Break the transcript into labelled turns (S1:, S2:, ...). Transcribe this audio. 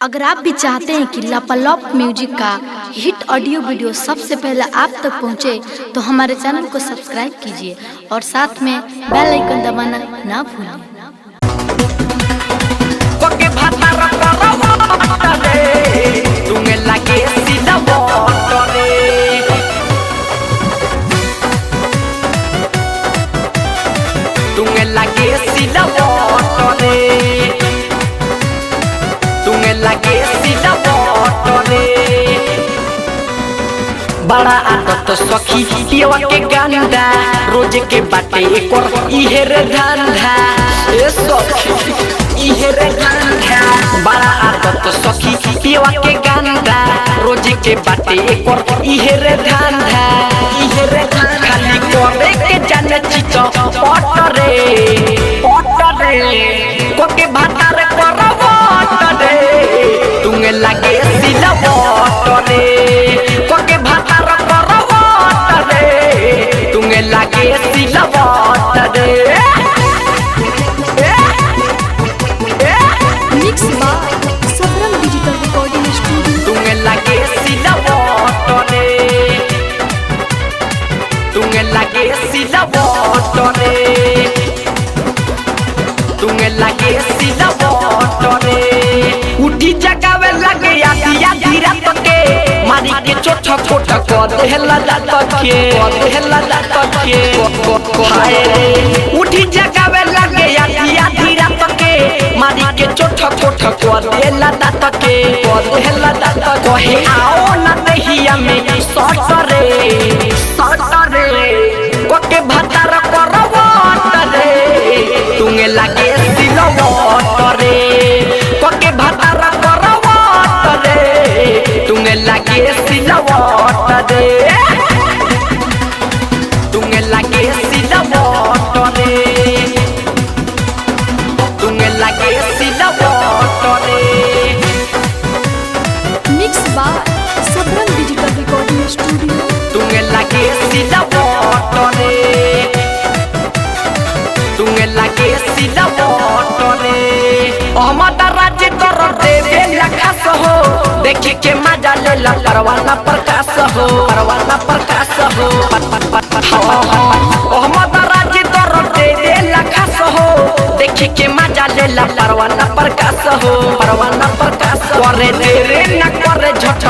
S1: अगर आप भी चाहते हैं कि लापालॉप म्यूजिक का हिट ऑडियो वीडियो सबसे पहले आप तक पहुंचे, तो हमारे चैनल को सब्सक्राइब कीजिए और साथ में बेल आइकन दबाना ना भूलें।
S2: बड़ा आदत सखी पियवा के गंदा, रोज के बाटे एक और इहे रे धंधा। ए सखी इहे रे धंधा, बड़ा आदत सखी पियवा के गंदा, रोज के बाटे एक और इहे रे धंधा। इहे रे धंधा खाली करे के जाने चिचो पटरे कोके भातार करवट रे, तुंगे लागे सिला पटरे कोके भातार करवट रे, तुंगे लागे सिला पटरे।
S1: Mix by Sabrang digital recording studio.
S2: तुंगे लागे सिला पटरे, तुंगे लागे सिला पटरे, तुंगे लागे सिला पटरे। उठी जगावे लगे आदिया धीरा तके, मारी के छोटा छोटा कर देहला तके, देहला तके हाय रे। उठी जगावे लगे आदिया धीरा तके, मारी के छोटा छोटा कर देहला तके, देहला तके कहे आओ ना दहिया में सटरे कोके भातार करवट रे, तुंगे लागे सिलवट रे कोके भातार करवट रे, तुंगे लागे सिलवट रे, तुंगे लागे सिलवट रे, तुंगे लागे सिलवट रे।
S1: Mix by Sabrang digital recording studio.
S2: तुंगे लागे सिलवट रे, तुंगे लागे सिलवट रे। अहमद राज्य कर देवे लखास हो, देखे के मजा ले ला परवाना प्रकाश हो, परवाना प्रकाश हो। अहमद राज्य कर देवे लखास हो, देखे के मजा ले ला परवाना प्रकाश हो, परवाना प्रकाश करे देरे न करे झट